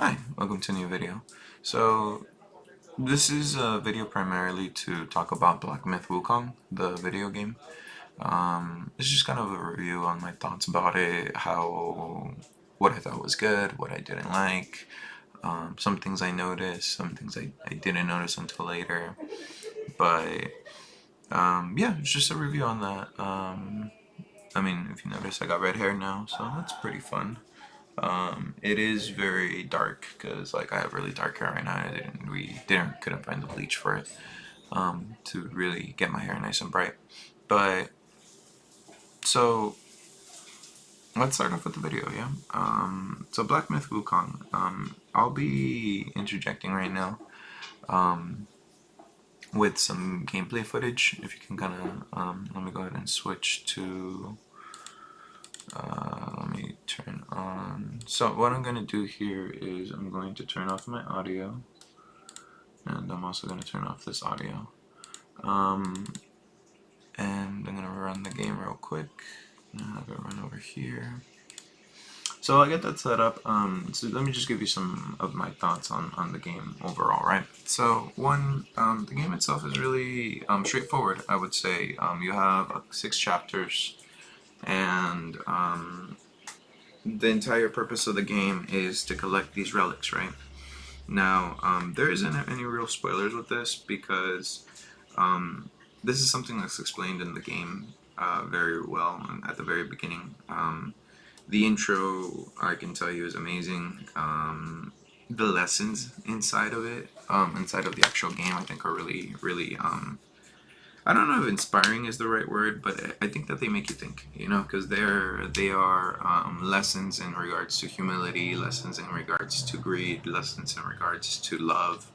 Hi, welcome to a new video. So, this is a video primarily to talk about Black Myth Wukong, the video game. It's just kind of a review on my thoughts about it, what I thought was good, what I didn't like, some things I noticed, some things I didn't notice until later. But, yeah, it's just a review on that. I mean, if you notice, I got red hair now, so that's pretty fun. It is very dark because like I have really dark hair right now. We couldn't find the bleach for it to really get my hair nice and bright. But so let's start off with the video, yeah. So Black Myth Wukong. I'll be interjecting right now with some gameplay footage. If you can kind of let me go ahead and switch to. Let me turn on. So what I'm gonna do here is I'm going to turn off my audio. And I'm also going to turn off this audio. And I'm going to run the game real quick. I'll have it run over here. So I get that set up. So let me just give you some of my thoughts on the game overall, right? So the game itself is really straightforward, I would say. You have 6 chapters, and the entire purpose of the game is to collect these relics, right? Now, there isn't any real spoilers with this because this is something that's explained in the game very well at the very beginning. The intro, I can tell you, is amazing. The lessons inside of it, inside of the actual game, I think are really, really. I don't know if inspiring is the right word, but I think that they make you think, because they are lessons in regards to humility, lessons in regards to greed, lessons in regards to love,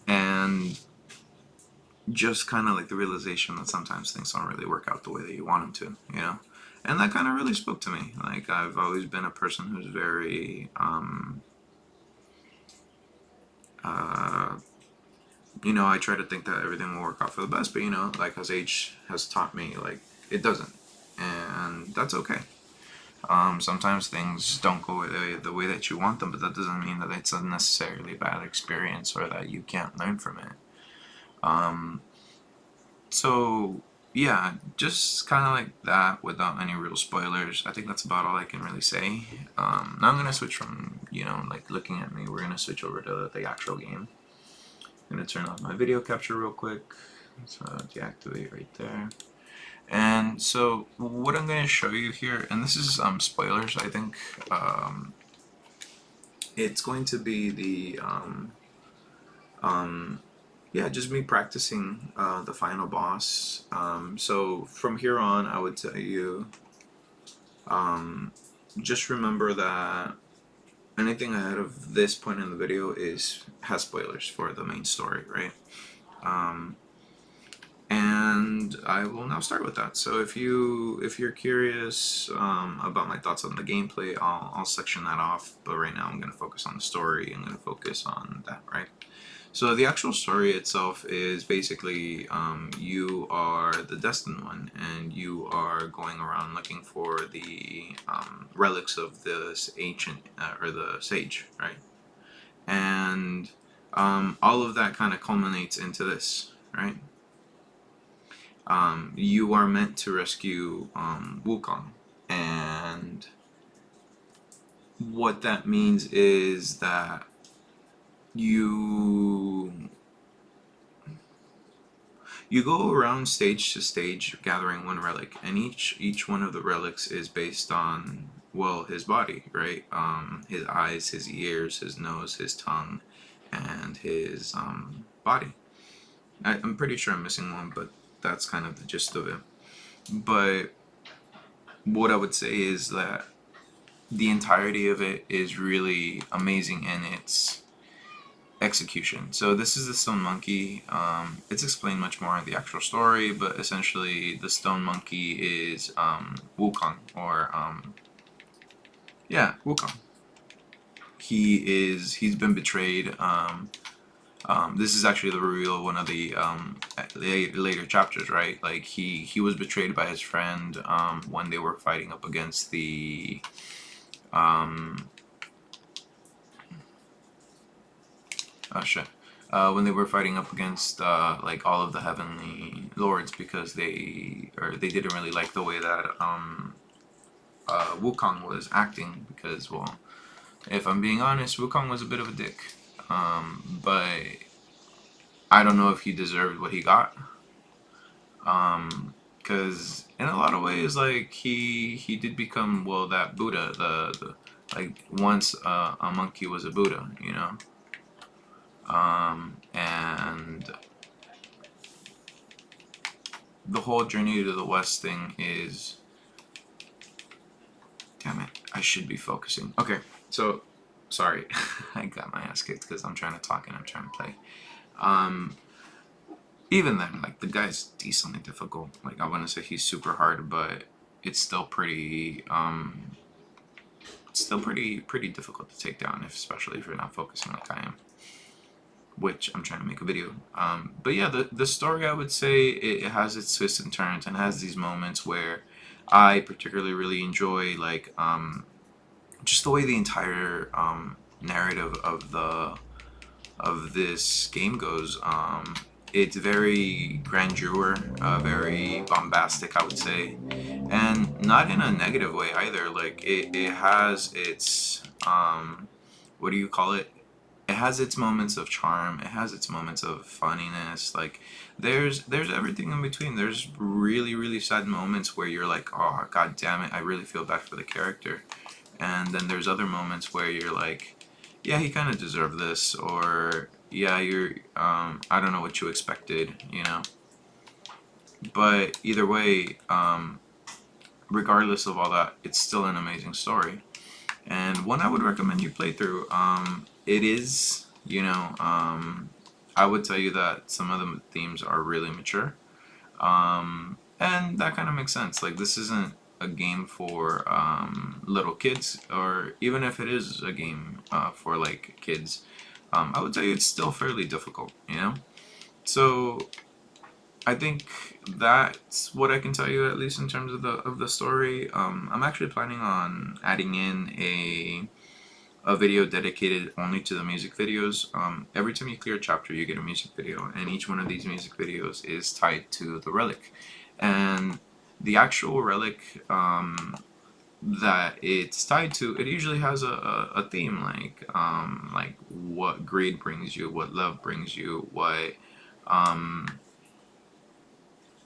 and just kind of like the realization that sometimes things don't really work out the way that you want them to. And that kind of really spoke to me. Like, I've always been a person who's very, I try to think that everything will work out for the best, but, like, as age has taught me, like, it doesn't. And that's okay. Sometimes things don't go the way that you want them, but that doesn't mean that it's a necessarily bad experience or that you can't learn from it. So yeah, just kind of like that without any real spoilers. I think that's about all I can really say. Now I'm gonna switch from like looking at me. We're gonna switch over to the actual game. I'm gonna turn off my video capture real quick. So deactivate right there. And so what I'm gonna show you here, and this is spoilers. I think it's going to be the yeah, just me practicing the final boss. So from here on, I would tell you, just remember that anything ahead of this point in the video has spoilers for the main story, right? Um, and I will now start with that. So if you're curious about my thoughts on the gameplay, I'll section that off. But right now, I'm gonna focus on the story. I'm gonna focus on that, right? So the actual story itself is basically you are the Destined One, and you are going around looking for the relics of this ancient or the sage, right? And all of that kind of culminates into this, right? You are meant to rescue Wukong, and what that means is that you you go around stage to stage gathering one relic, and each one of the relics is based on, well, his body, right? His eyes, his ears, his nose, his tongue, and his body. I'm pretty sure I'm missing one, but that's kind of the gist of it. But what I would say is that the entirety of it is really amazing in its execution. So this is the stone monkey. It's explained much more in the actual story, but essentially the stone monkey is Wukong, or yeah, Wukong. He's been betrayed. This is actually the reveal of one of the later chapters, right? Like he was betrayed by his friend when they were fighting up against the um, shit. When they were fighting up against like all of the heavenly lords because they didn't really like the way that Wukong was acting because, well, if I'm being honest, Wukong was a bit of a dick. But I don't know if he deserved what he got. Because in a lot of ways, like he did become, well, that Buddha, the like once a monkey was a Buddha, you know. And the whole journey to the West thing is, damn it, I should be focusing. Okay, so sorry, I got my ass kicked because I'm trying to talk and I'm trying to play. Um, Even then, like the guy's decently difficult. Like I wouldn't say he's super hard, but it's still pretty difficult to take down, especially if you're not focusing like I am. Which I'm trying to make a video. But yeah, the story, I would say it has its twists and turns and has these moments where I particularly really enjoy, like just the way the entire narrative of this game goes. It's very grandeur, very bombastic, I would say, and not in a negative way either. Like it has its what do you call it? It has its moments of charm. It has its moments of funniness. Like there's everything in between. There's really really sad moments where you're like, oh god damn it, I really feel bad for the character, and then there's other moments where you're like, yeah, he kind of deserved this, or yeah, you're I don't know what you expected, you know. But either way, regardless of all that, it's still an amazing story and one I would recommend you play through. It is, you know, I would tell you that some of the themes are really mature, and that kind of makes sense. Like this isn't a game for little kids, or even if it is a game for like kids, I would tell you it's still fairly difficult. You know, so I think that's what I can tell you, at least in terms of the story. I'm actually planning on adding in a video dedicated only to the music videos. Every time you clear a chapter, you get a music video, and each one of these music videos is tied to the relic. And the actual relic that it's tied to, it usually has a theme, like what greed brings you, what love brings you, what um,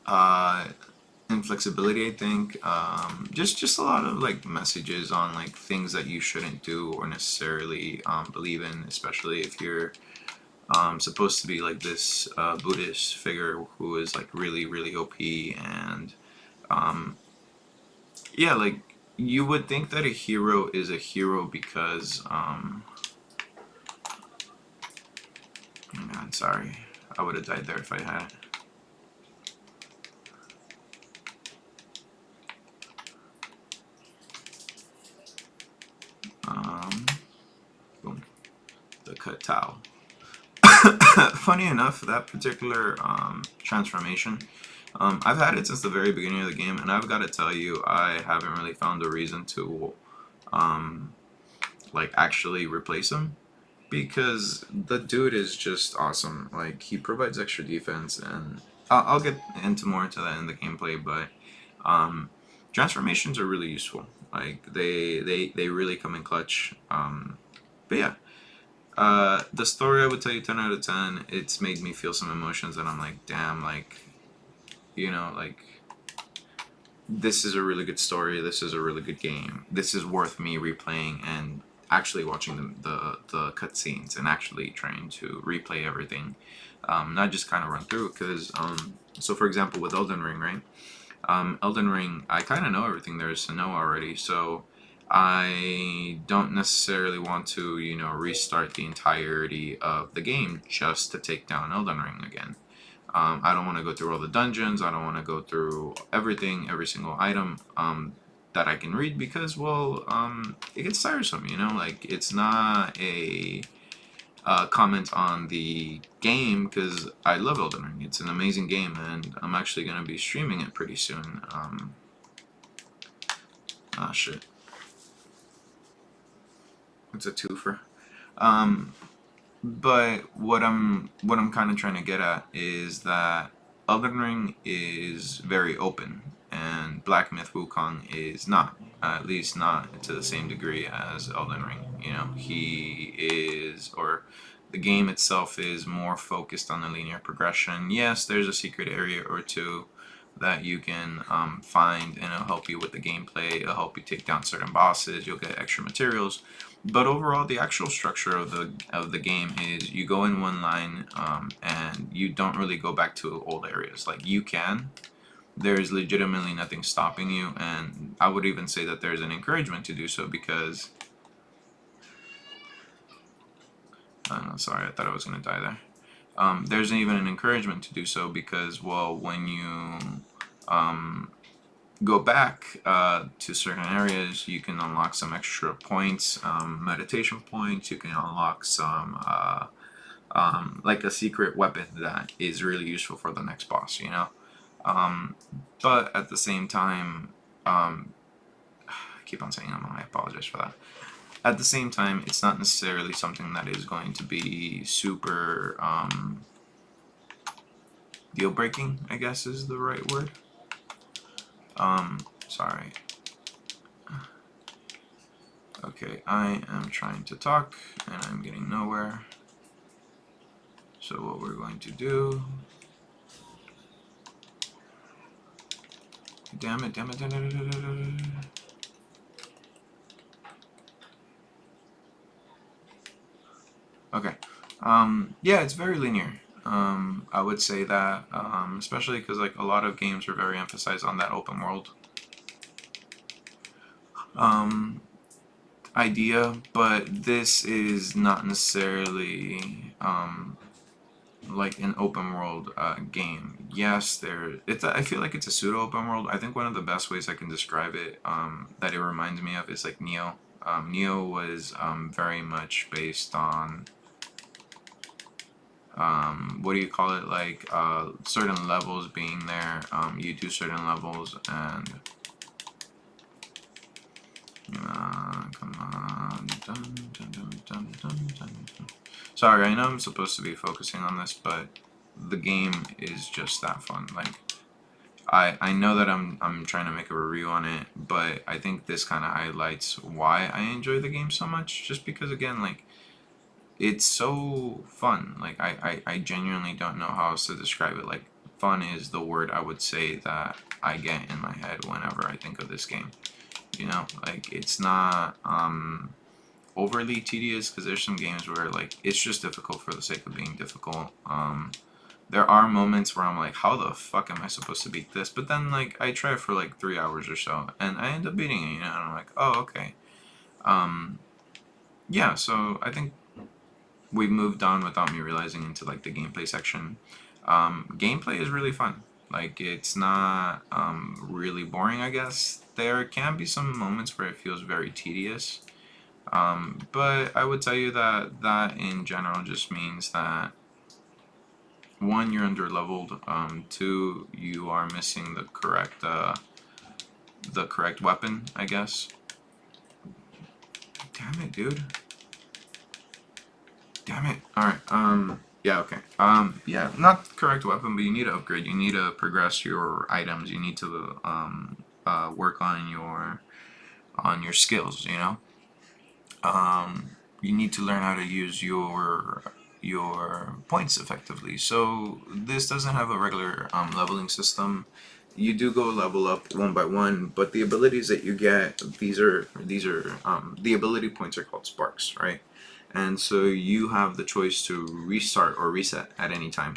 uh, inflexibility, I think. Just a lot of like messages on like things that you shouldn't do or necessarily believe in, especially if you're supposed to be like this Buddhist figure who is like really really OP. And um, yeah, like you would think that a hero is a hero because oh god, sorry, I would have died there if I had it. Um, Boom, the cut towel. Funny enough, that particular transformation, I've had it since the very beginning of the game, and I've got to tell you, I haven't really found a reason to um, like actually replace him because the dude is just awesome. Like he provides extra defense, and I'll get into more into that in the gameplay. But um, transformations are really useful. Like they really come in clutch. But yeah, the story, I would tell you 10 out of 10. It's made me feel some emotions and I'm like, damn, like, you know, like, this is a really good story. This is a really good game. This is worth me replaying and actually watching the cutscenes and actually trying to replay everything. Not just kind of run through because, so for example, with Elden Ring, right? Elden Ring, I kind of know everything there is to know already, so I don't necessarily want to, you know, restart the entirety of the game just to take down Elden Ring again. I don't want to go through all the dungeons. I don't want to go through everything, every single item that I can read because, well, it gets tiresome, you know? Like, it's not a comment on the game because I love Elden Ring. It's an amazing game, and I'm actually going to be streaming it pretty soon. Ah, shit. It's a twofer. Um, But what I'm kind of trying to get at is that Elden Ring is very open, and Black Myth Wukong is not. At least not to the same degree as Elden Ring. You know, he is, or the game itself is more focused on the linear progression. Yes, there's a secret area or two that you can find, and it'll help you with the gameplay. It'll help you take down certain bosses. You'll get extra materials, but overall, the actual structure of the game is you go in one line, and you don't really go back to old areas. Like you can, there's legitimately nothing stopping you, and I would even say that there's an encouragement to do so because. No, sorry, I thought I was gonna die there. There's even an encouragement to do so because, well, when you um, go back to certain areas, you can unlock some extra points, meditation points. You can unlock some, like a secret weapon that is really useful for the next boss, you know? Um, but at the same time, I keep on saying I apologize for that. At the same time, it's not necessarily something that is going to be super deal breaking, I guess is the right word. Sorry. Okay, I am trying to talk and I'm getting nowhere. So what we're going to do... Damn it, damn it, damn it, damn it, damn it. Okay. Yeah, it's very linear. I would say that, especially because like a lot of games are very emphasized on that open world idea, but this is not necessarily like an open world game. Yes, I feel like it's a pseudo open world. I think one of the best ways I can describe it, that it reminds me of, is like Neo. Neo was very much based on what do you call it? Like certain levels being there. You do certain levels and come on. Dun, dun, dun, dun, dun, dun, dun. Sorry, I know I'm supposed to be focusing on this, but the game is just that fun. Like I know that I'm trying to make a review on it, but I think this kind of highlights why I enjoy the game so much. Just because again, like it's so fun. Like I genuinely don't know how else to describe it. Like fun is the word I would say that I get in my head whenever I think of this game. You know, like it's not overly tedious because there's some games where like it's just difficult for the sake of being difficult. There are moments where I'm like, how the fuck am I supposed to beat this? But then like I try for like 3 hours or so, and I end up beating it. You know, and I'm like, oh okay. Um, yeah. So I think we've moved on without me realizing into like the gameplay section. Gameplay is really fun. Like it's not really boring. I guess there can be some moments where it feels very tedious. But I would tell you that that in general just means that one, you're under leveled. Two, you are missing the correct weapon, I guess. Damn it, dude. Damn it. All right. Yeah. Okay. Yeah. Not the correct weapon, but you need to upgrade. You need to progress your items. You need to work on your skills. You know. You need to learn how to use your points effectively. So this doesn't have a regular leveling system. You do go level up one by one, but the abilities that you get, these are the ability points are called sparks, right? And so you have the choice to restart or reset at any time.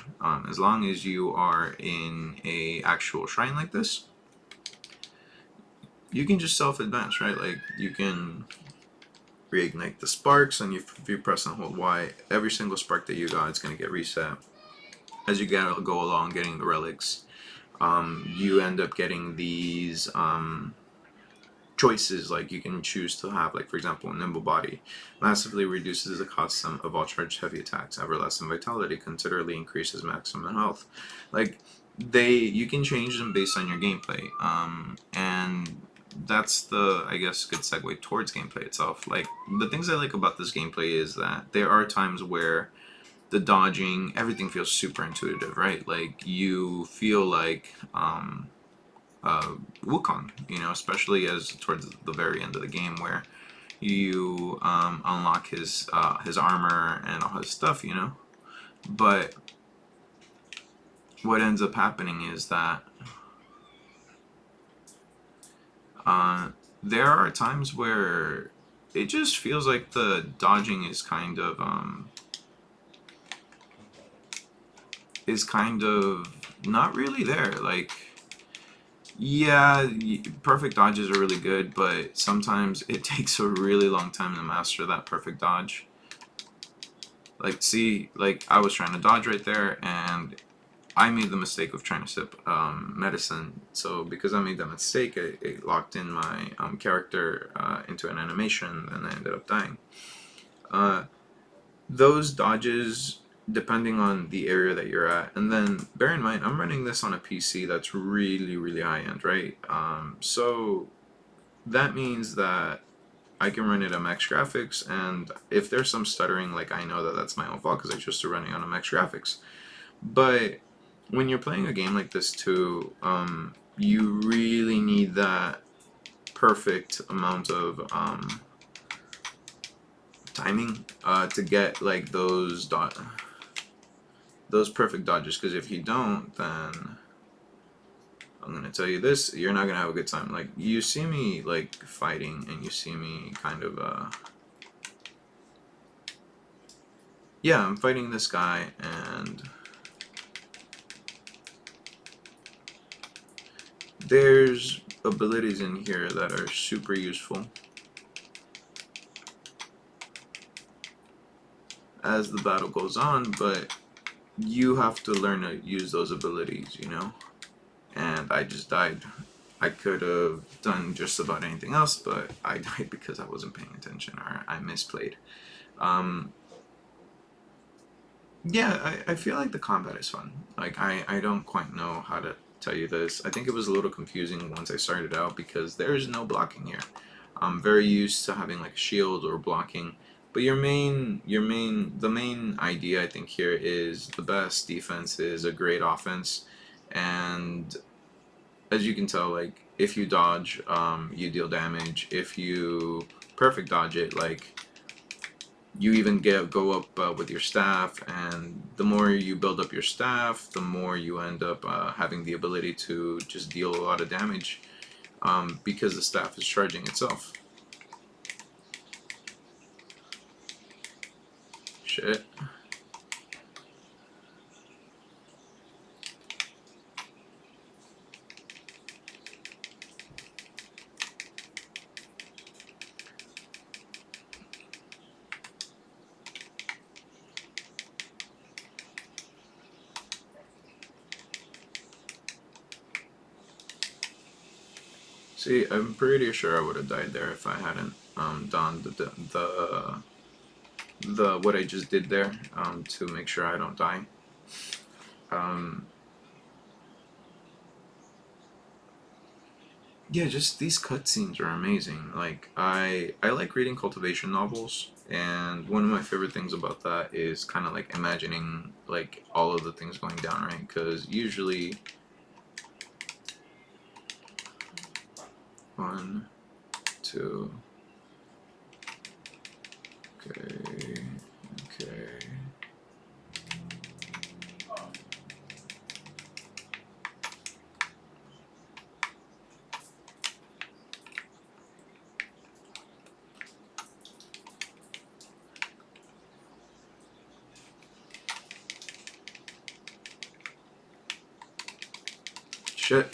As long as you are in a actual shrine like this, you can just self advance, right? Like you can reignite the sparks, and if you press and hold Y, every single spark that you got is going to get reset. As you go along getting the relics, you end up getting these choices. Like you can choose to have, like for example, a nimble body massively reduces the cost of all charged heavy attacks. Everlasting vitality considerably increases maximum health. Like you can change them based on your gameplay, and that's the, I guess, good segue towards gameplay itself. Like, the things I like about this gameplay is that there are times where the dodging, everything feels super intuitive, right? Like, you feel like Wukong, you know, especially as towards the very end of the game where you unlock his armor and all his stuff, you know. But what ends up happening is that uh, there are times where it just feels like the dodging is kind of not really there. Like, yeah, perfect dodges are really good, but sometimes it takes a really long time to master that perfect dodge. Like, see, like I was trying to dodge right there, and I made the mistake of trying to sip medicine. So because I made that mistake, it locked in my character into an animation, and I ended up dying. Uh, those dodges, depending on the area that you're at, and then bear in mind, I'm running this on a PC that's really, really high end, right? So that means that I can run it at max graphics, and if there's some stuttering, like I know that that's my own fault because I just running on a max graphics. But when you're playing a game like this too, you really need that perfect amount of timing to get like those perfect dodges. Because if you don't, then I'm gonna tell you this: you're not gonna have a good time. Like you see me like fighting, and you see me kind of yeah, I'm fighting this guy, and there's abilities in here that are super useful as the battle goes on, but you have to learn to use those abilities, you know? And I just died. I could have done just about anything else, but I died because I wasn't paying attention or I misplayed. Um, yeah, I feel like the combat is fun. Like, I don't quite know how to tell you this. I think it was a little confusing once I started out because there's no blocking here. I'm very used to having like a shield or blocking. But the main idea I think here is the best defense is a great offense, and as you can tell, like if you dodge, you deal damage. If you perfect dodge it, like you even go up with your staff, and the more you build up your staff, the more you end up having the ability to just deal a lot of damage because the staff is charging itself. Shit. See, I'm pretty sure I would have died there if I hadn't done the what I just did there to make sure I don't die. Um, yeah, just these cutscenes are amazing. Like I like reading cultivation novels, and one of my favorite things about that is kind of like imagining like all of the things going down, right? Because usually one, two, okay, okay. Shit.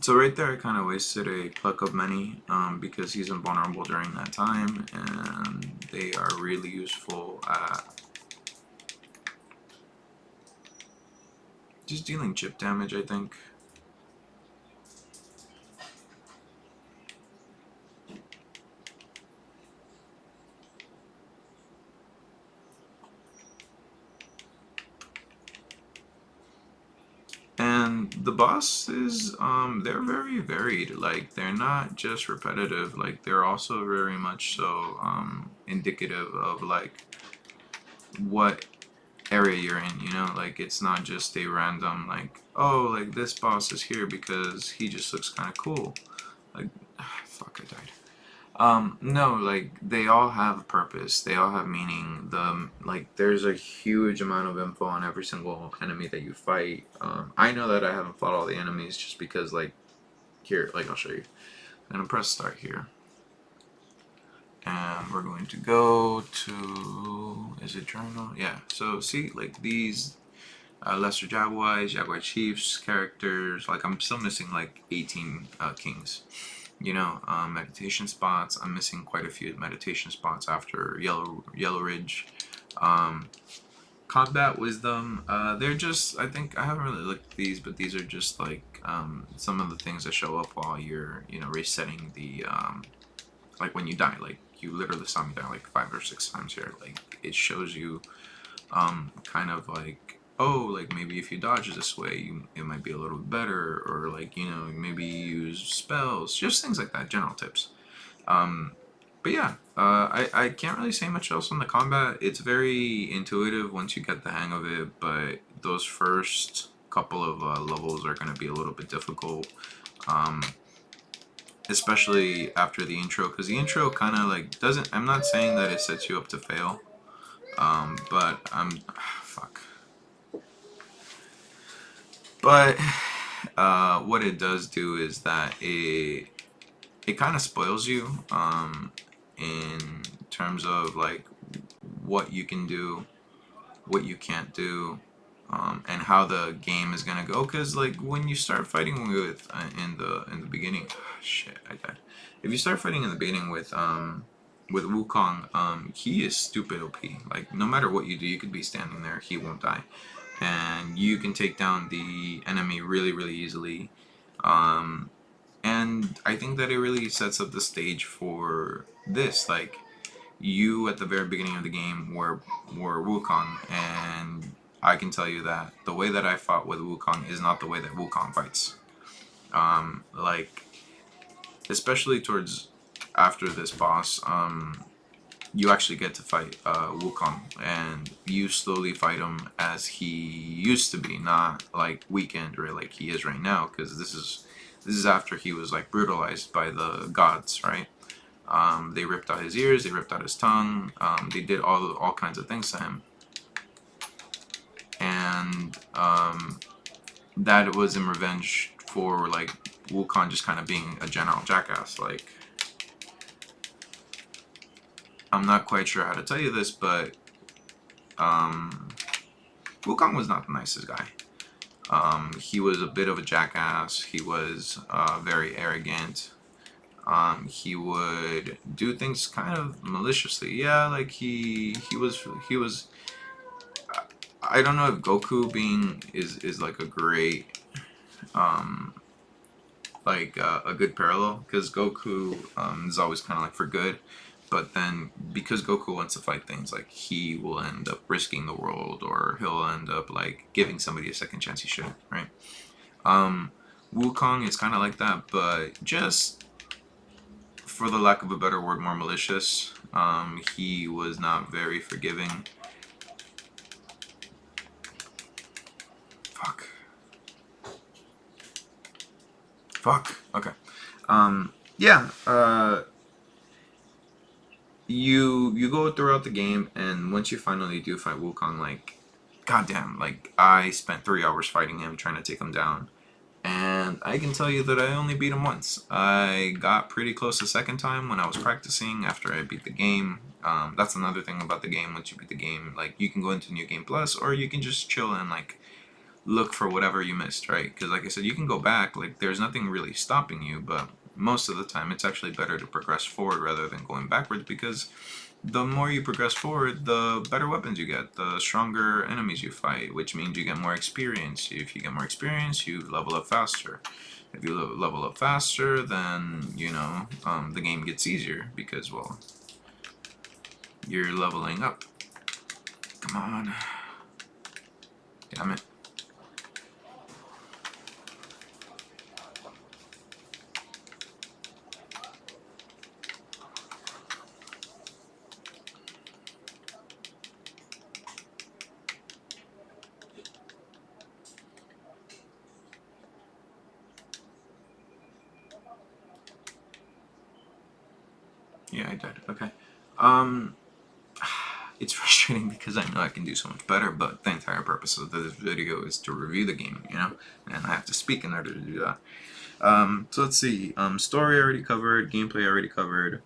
So right there, I kind of wasted a pluck of many because he's invulnerable during that time, and they are really useful at just dealing chip damage, I think. And the bosses, they're very varied. Like, they're not just repetitive. Like, they're also very much so indicative of like what area you're in. You know, like it's not just a random like, oh, like this boss is here because he just looks kind of cool. Like, fuck, I died. No, like they all have a purpose. They all have meaning. Like there's a huge amount of info on every single enemy that you fight. I know that I haven't fought all the enemies just because like here, like I'll show you. I'm gonna press start here, and we're going to go to, is it journal? Yeah. So see, like these lesser jaguars, jaguar chiefs characters. Like I'm still missing like 18 kings. You know, meditation spots. I'm missing quite a few meditation spots after Yellow Ridge. Um, Combat wisdom. They're just. I think I haven't really looked at these, but these are just like some of the things that show up while you're resetting the like when you die. Like you literally saw me die like 5 or 6 times here. Like it shows you kind of like, oh, like maybe if you dodge this way it might be a little bit better, or like maybe use spells, just things like that, general tips. But yeah, I can't really say much else on the combat. It's very intuitive once you get the hang of it, but those first couple of levels are going to be a little bit difficult, um, especially after the intro, because the intro kind of like doesn't, I'm not saying that it sets you up to fail, but fuck. But what it does do is that it kind of spoils you in terms of like what you can do, what you can't do, and how the game is gonna go. Cause like when you start fighting with in the beginning, shit, I died. If you start fighting in the beginning with Wukong, he is stupid OP. Like no matter what you do, you could be standing there, he won't die, and you can take down the enemy really really easily. Um, and I think that it really sets up the stage for this. Like you at the very beginning of the game were Wukong, and I can tell you that the way that I fought with Wukong is not the way that Wukong fights. Like especially towards after this boss, you actually get to fight Wukong, and you slowly fight him as he used to be, not like weakened or like he is right now, because this is after he was like brutalized by the gods, right? They ripped out his ears, they ripped out his tongue, they did all kinds of things to him, and that was in revenge for like Wukong just kind of being a general jackass. Like I'm not quite sure how to tell you this, but Wukong was not the nicest guy. He was a bit of a jackass. He was very arrogant. He would do things kind of maliciously. Yeah, like he was. I don't know if Goku being is like a great like a good parallel, because Goku is always kind of like for good, but then because Goku wants to fight things, like he will end up risking the world, or he'll end up like giving somebody a second chance he should, right? Wukong is kind of like that, but just for the lack of a better word, more malicious. He was not very forgiving. Fuck. Fuck. Okay. Yeah. You go throughout the game, and once you finally do fight Wukong, like, goddamn, like I spent 3 hours fighting him, trying to take him down, and I can tell you that I only beat him once. I got pretty close the second time when I was practicing after I beat the game. That's another thing about the game. Once you beat the game, like you can go into New Game Plus, or you can just chill and like look for whatever you missed, right? Because like I said, you can go back. Like there's nothing really stopping you, but most of the time it's actually better to progress forward rather than going backwards, because the more you progress forward, the better weapons you get, the stronger enemies you fight, which means you get more experience. If you get more experience, you level up faster. If you level up faster, then the game gets easier because, well, you're leveling up. Come on, damn it. Yeah, I did. Okay. Um, it's frustrating because I know I can do so much better, but the entire purpose of this video is to review the game, you know, and I have to speak in order to do that. So let's see. Story already covered, gameplay already covered.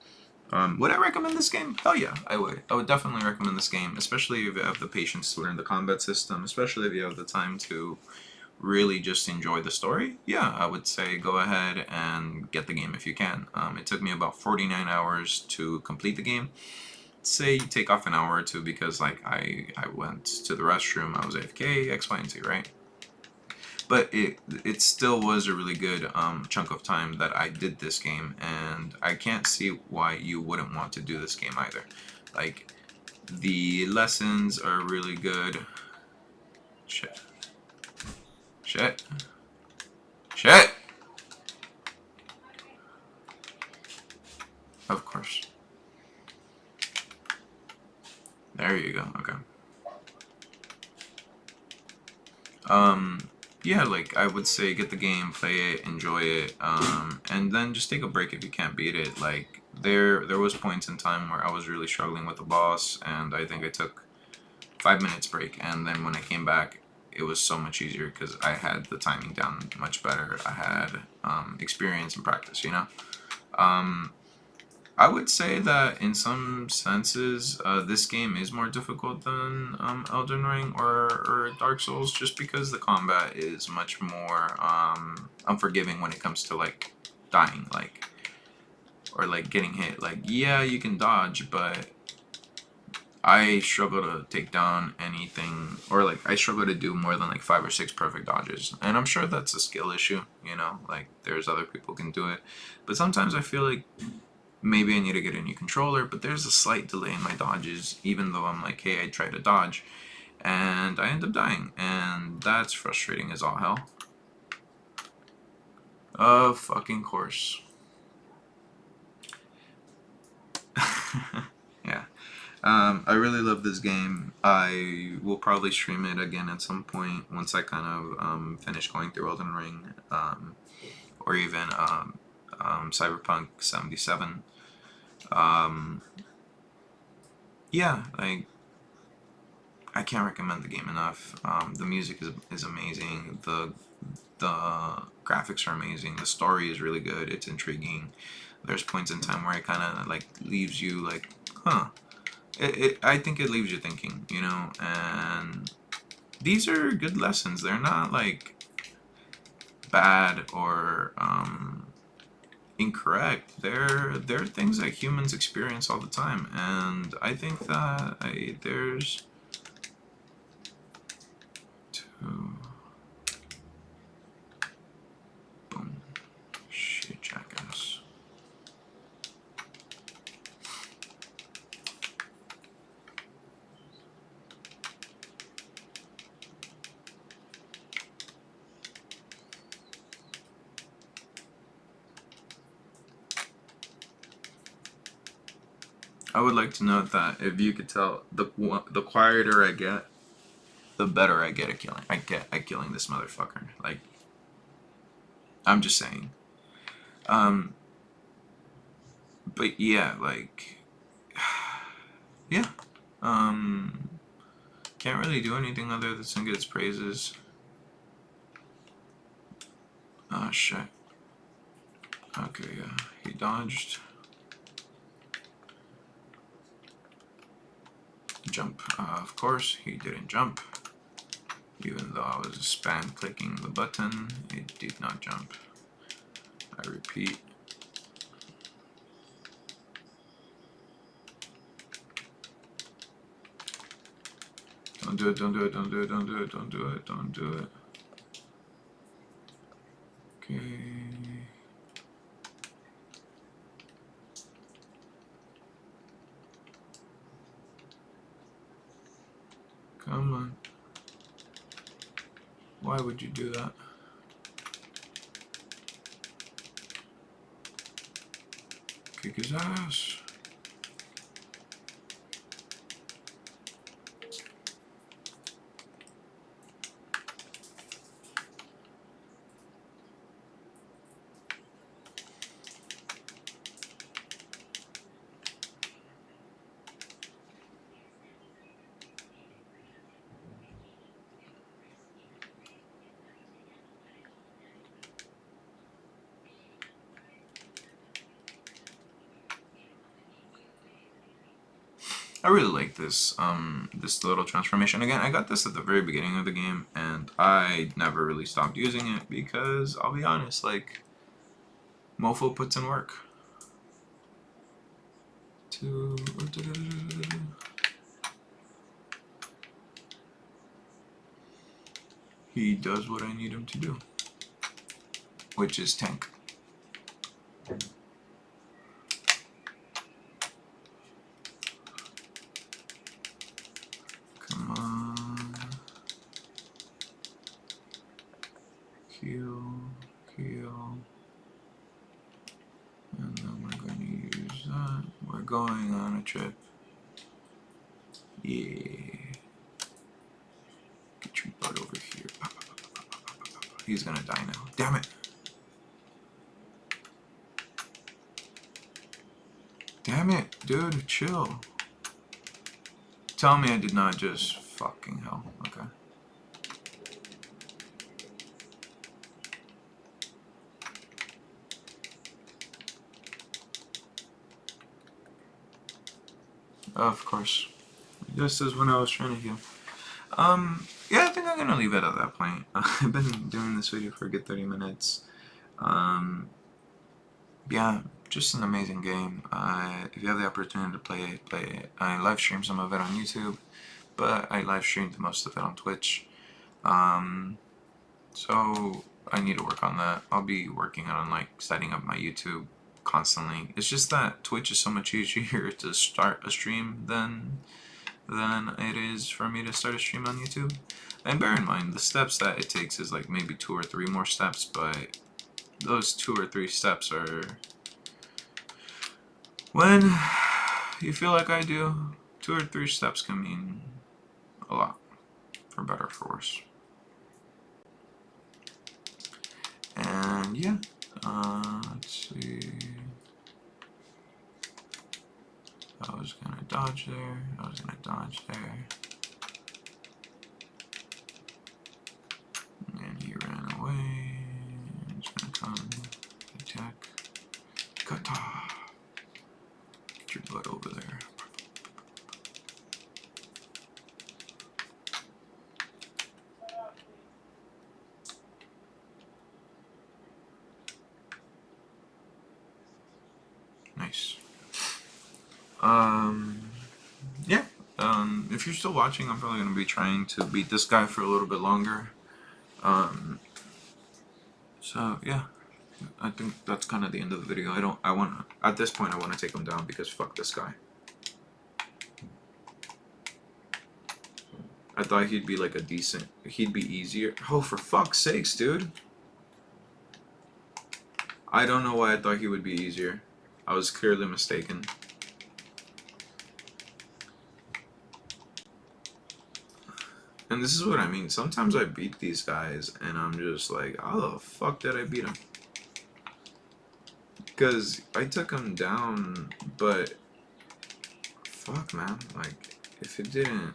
Would I recommend this game? Hell yeah, I would. I would definitely recommend this game, especially if you have the patience to learn the combat system, especially if you have the time to really just enjoy the story. Yeah, I would say go ahead and get the game if you can. It took me about 49 hours to complete the game. Say you take off an hour or two because like I went to the restroom, I was AFK, X, Y, and Z, right? But it still was a really good chunk of time that I did this game, and I can't see why you wouldn't want to do this game either. Like, the lessons are really good. Shit. Shit. Shit! Of course. There you go. Okay. Um, yeah, like I would say, get the game, play it, enjoy it, and then just take a break if you can't beat it. Like there was points in time where I was really struggling with the boss, and I think I took 5 minutes break, and then when I came back, it was so much easier because I had the timing down much better. I had experience and practice, you know. Um, I would say that in some senses, this game is more difficult than Elden Ring or Dark Souls, just because the combat is much more unforgiving when it comes to like dying, like or like getting hit. Like yeah, you can dodge, but I struggle to take down anything, or like I struggle to do more than like 5 or 6 perfect dodges, and I'm sure that's a skill issue. You know, like there's other people who can do it, but sometimes I feel like maybe I need to get a new controller, but there's a slight delay in my dodges, even though I'm like, hey, I try to dodge, and I end up dying, and that's frustrating as all hell. Of fucking course. Yeah. I really love this game. I will probably stream it again at some point once I kind of finish going through Elden Ring, or even Cyberpunk 77. Um, yeah, like I can't recommend the game enough. The music is amazing. The graphics are amazing. The story is really good. It's intriguing. There's points in time where it kind of like leaves you like, huh. I think it leaves you thinking, you know. And these are good lessons. They're not like bad or incorrect. They're things that humans experience all the time, and I think that there's two. Boom. Shit, jackass. I would like to note that if you could tell, the quieter I get, the better I get at killing. I get at killing this motherfucker. Like I'm just saying. Um, but yeah, like yeah. Um, can't really do anything other than sing its praises. Oh shit. Okay, yeah. He dodged. Jump. Of course, he didn't jump. Even though I was spam clicking the button, it did not jump. I repeat. Don't do it, don't do it, don't do it, don't do it, don't do it, don't do it. Okay. Come on. Why would you do that? Kick his ass. I really like this this little transformation. Again, I got this at the very beginning of the game, and I never really stopped using it because I'll be honest, like Mofo puts in work. He does what I need him to do, which is tank. Come on. Heal, heal. And then we're going to use that. We're going on a trip. Yeah. Get your butt over here. He's gonna die now. Damn it. Damn it, dude, chill. Tell me I did not just fucking hell. Okay. Of course. Just as when I was trying to heal. Yeah, I think I'm gonna leave it at that point. I've been doing this video for a good 30 minutes. Yeah, just an amazing game. If you have the opportunity to play it, play it. I live stream some of it on YouTube, but I live streamed most of it on Twitch. So I need to work on that. I'll be working on like setting up my YouTube constantly. It's just that Twitch is so much easier to start a stream than it is for me to start a stream on YouTube. And bear in mind, the steps that it takes is like maybe 2 or 3 more steps, but those 2 or 3 steps are, when you feel like I do, 2 or 3 steps can mean a lot, for better or for worse. And yeah, let's see. I was gonna dodge there. I was gonna dodge there. And he ran away. He's gonna come attack. Kata! Get your butt over there. Nice. Yeah. If you're still watching, I'm probably gonna be trying to beat this guy for a little bit longer. So yeah, I think that's kind of the end of the video. At this point, I want to take him down because fuck this guy. I thought he'd be like he'd be easier. Oh, for fuck's sakes, dude. I don't know why I thought he would be easier. I was clearly mistaken. And this is what I mean. Sometimes I beat these guys and I'm just like, how the fuck did I beat him? Because I took him down, but fuck, man. Like, if it didn't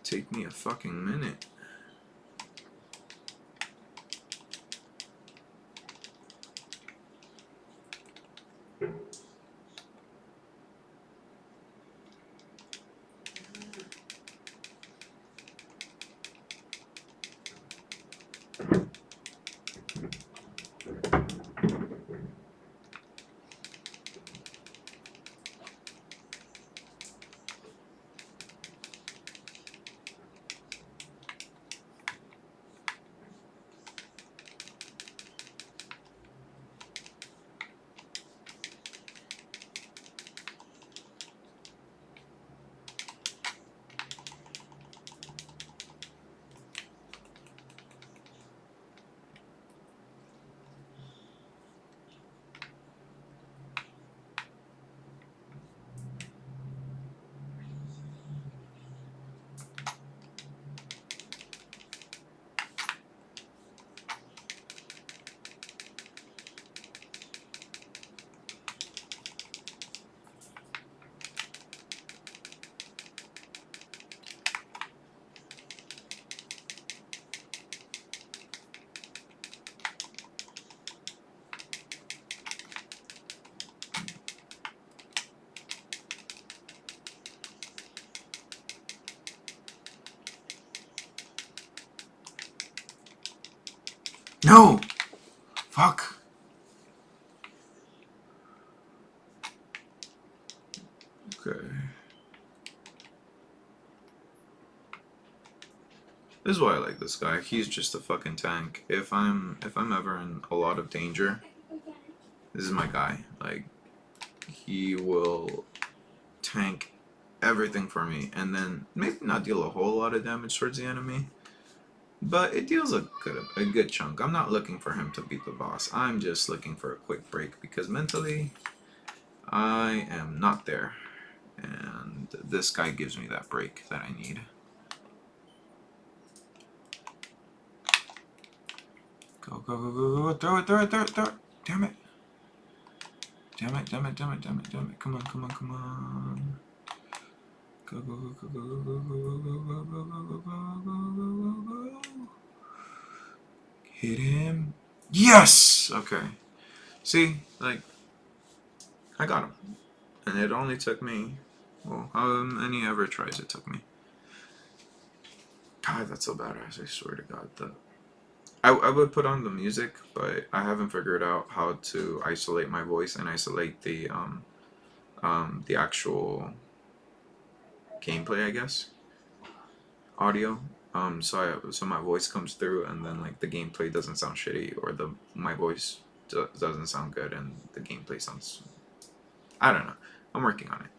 take me a fucking minute. No! Fuck! Okay. This is why I like this guy. He's just a fucking tank. If I'm ever in a lot of danger, this is my guy. Like, he will tank everything for me, and then maybe not deal a whole lot of damage towards the enemy, but it deals a good chunk. I'm not looking for him to beat the boss. I'm just looking for a quick break because mentally, I am not there, and this guy gives me that break that I need. Go, go, go, go, go, throw it, throw it, throw it, throw it. Damn it. Damn it, damn it, damn it, damn it, damn it. Come on, come on, come on. Go, go, go, go, go, go, go, go, go, go, go, go, go, go, go, go. Hit him. Yes! Okay. See, like, I got him. And it only took me, well, how many ever tries it took me. God, that's so badass, I swear to God. I would put on the music, but I haven't figured out how to isolate my voice and isolate the actual gameplay, I guess, audio. So my voice comes through, and then like the gameplay doesn't sound shitty, or my voice doesn't sound good, and the gameplay sounds. I don't know. I'm working on it.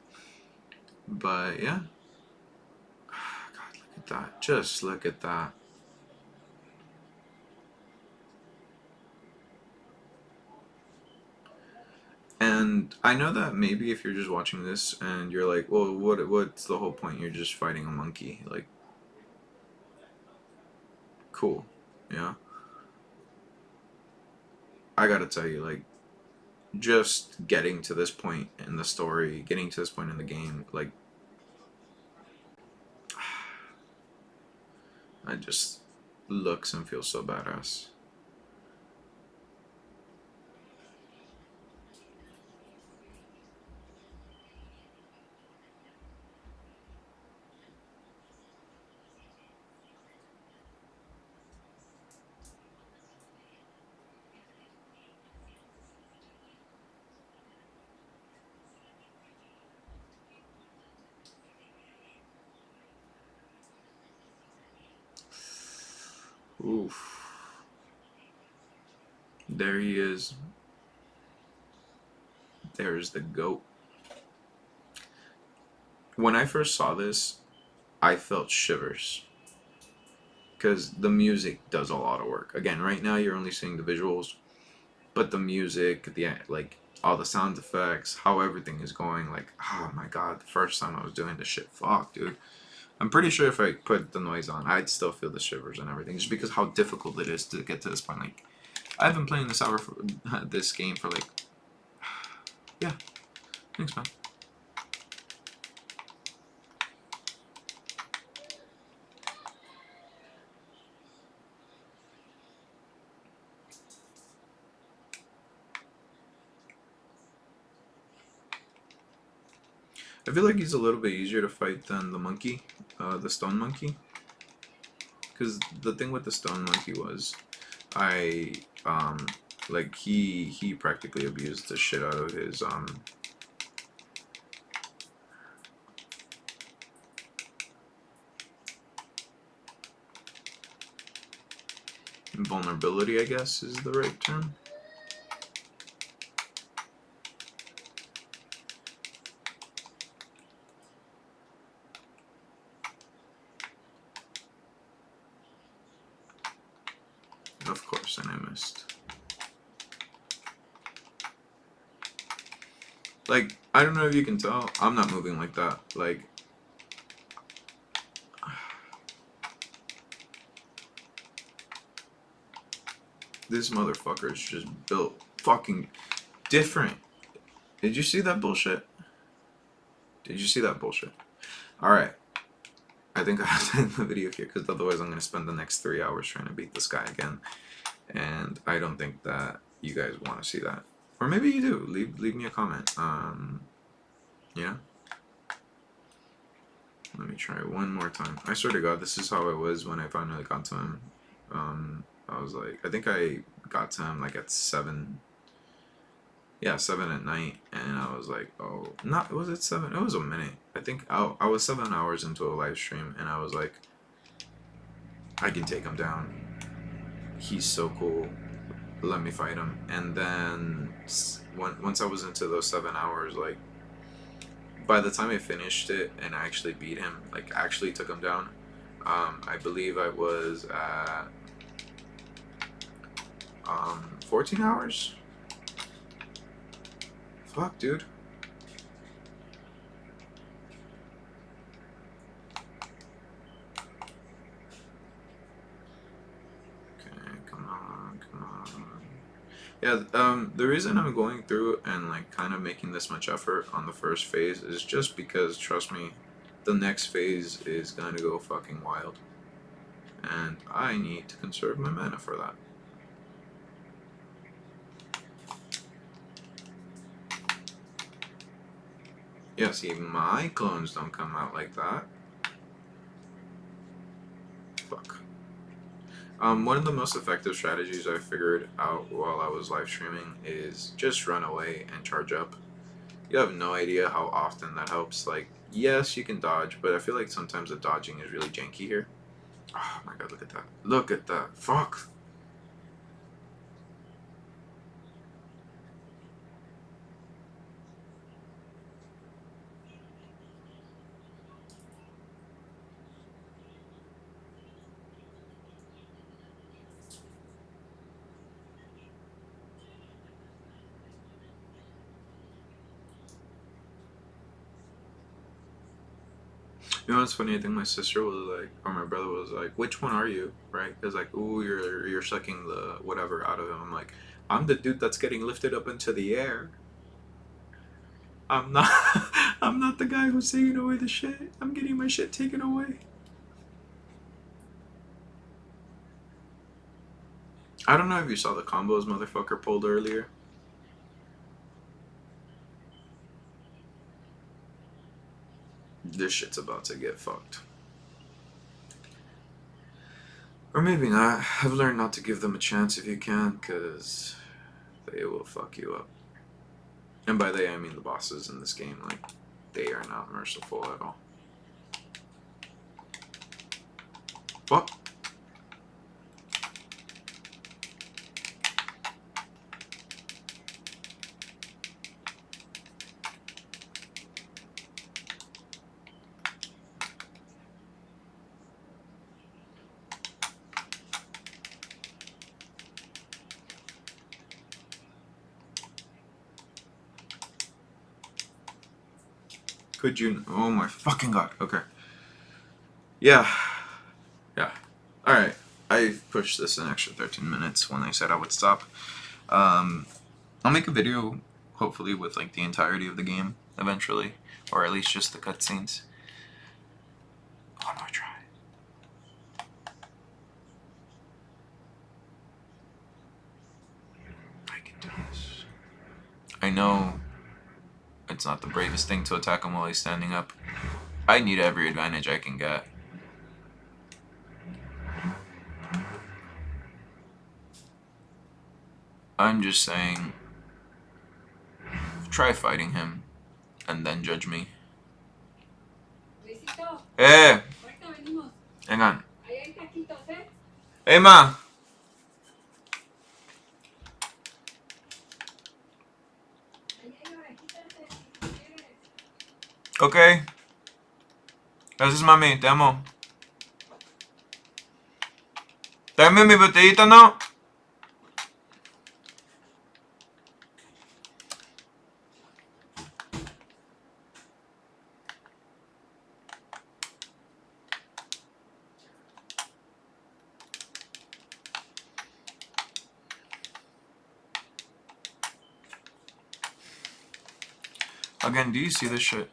But yeah. God, look at that. Just look at that. And I know that maybe if you're just watching this and you're like, well, what's the whole point? You're just fighting a monkey. Like, cool. Yeah. I gotta tell you, like, just getting to this point in the story, getting to this point in the game, like, it just looks and feels so badass. Oof. There he is. There's the goat. When I first saw this, I felt shivers. Because the music does a lot of work. Again, right now you're only seeing the visuals, but the music, the like all the sound effects, how everything is going, like, oh my god, the first time I was doing this shit, fuck, dude. I'm pretty sure if I put the noise on, I'd still feel the shivers and everything, just because how difficult it is to get to this point. Like, I've been playing this game for like, yeah, thanks, man. I feel like he's a little bit easier to fight than the monkey, the stone monkey. Because the thing with the stone monkey was, I like he practically abused the shit out of his vulnerability, I guess is the right term. Of course, and I missed. Like, I don't know if you can tell, I'm not moving like that. Like, this motherfucker is just built fucking different. Did you see that bullshit? Did you see that bullshit? Alright. I think I have to end the video here, because otherwise I'm going to spend the next 3 hours trying to beat this guy again. And I don't think that you guys want to see that. Or maybe you do. Leave me a comment. Yeah. Let me try one more time. I swear to God, this is how it was when I finally got to him. I was like, I think I got to him like at 7. Yeah, 7 at night, and I was like, oh, not was it 7? It was a minute. I think I was 7 hours into a live stream, and I was like, I can take him down. He's so cool. Let me fight him. And then once I was into those 7 hours, like by the time I finished it and I actually beat him, like actually took him down, I believe I was at 14 hours. Fuck, dude. Okay, come on, come on. Yeah, the reason I'm going through and like kind of making this much effort on the first phase is just because, trust me, the next phase is going to go fucking wild. And I need to conserve my mana for that. Yeah, see, my clones don't come out like that. Fuck. One of the most effective strategies I figured out while I was live streaming is just run away and charge up. You have no idea how often that helps. Like, yes, you can dodge, but I feel like sometimes the dodging is really janky here. Oh my god, look at that. Look at that. Fuck. You know what's funny? I think my sister was like, or my brother was like, which one are you? Right? Because like, ooh, you're sucking the whatever out of him. I'm like, I'm the dude that's getting lifted up into the air. I'm not. I'm not the guy who's taking away the shit. I'm getting my shit taken away. I don't know if you saw the combos motherfucker pulled earlier. This shit's about to get fucked. Or maybe not. I've learned not to give them a chance if you can, because they will fuck you up. And by they, I mean the bosses in this game. Like, they are not merciful at all. What? Could you? Oh my fucking god. Okay. Yeah. Yeah. Alright. I pushed this an extra 13 minutes when I said I would stop. I'll make a video, hopefully, with like the entirety of the game eventually, or at least just the cutscenes. One more try. I can do this. I know it's not the bravest thing to attack him while he's standing up. I need every advantage I can get. I'm just saying, try fighting him, and then judge me. Eh! Hang on. Hey, ma! Okay. Gracias, mami. Te amo. Dame mi botellita, ¿no? Again, do you see this shit?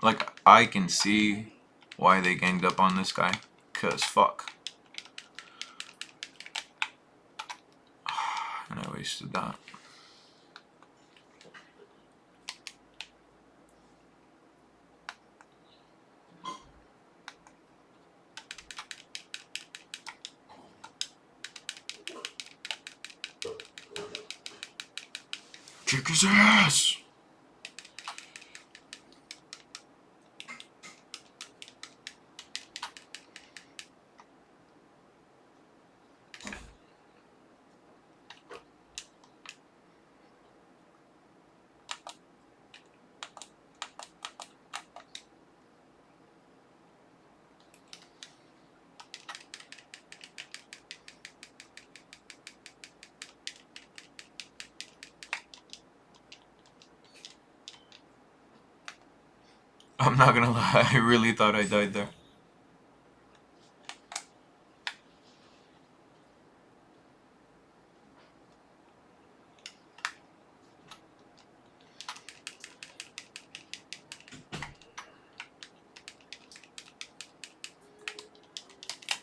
Like, I can see why they ganged up on this guy. 'Cause fuck. And I wasted that. Kick his ass! I'm not gonna lie, I really thought I died there.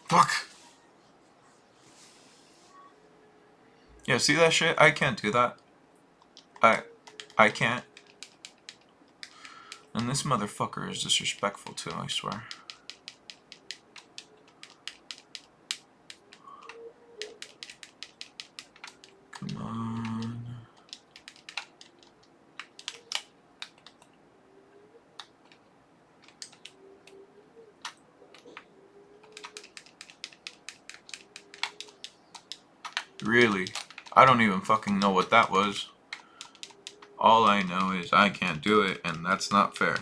Fuck! Yeah, see that shit? I can't do that. I can't. And this motherfucker is disrespectful too, I swear. Come on. Really? I don't even fucking know what that was. All I know is I can't do it, and that's not fair.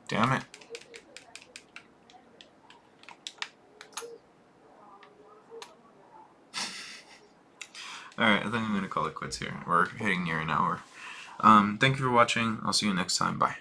Damn it. Alright, I think I'm gonna call it quits here. We're hitting near an hour. Thank you for watching. I'll see you next time. Bye.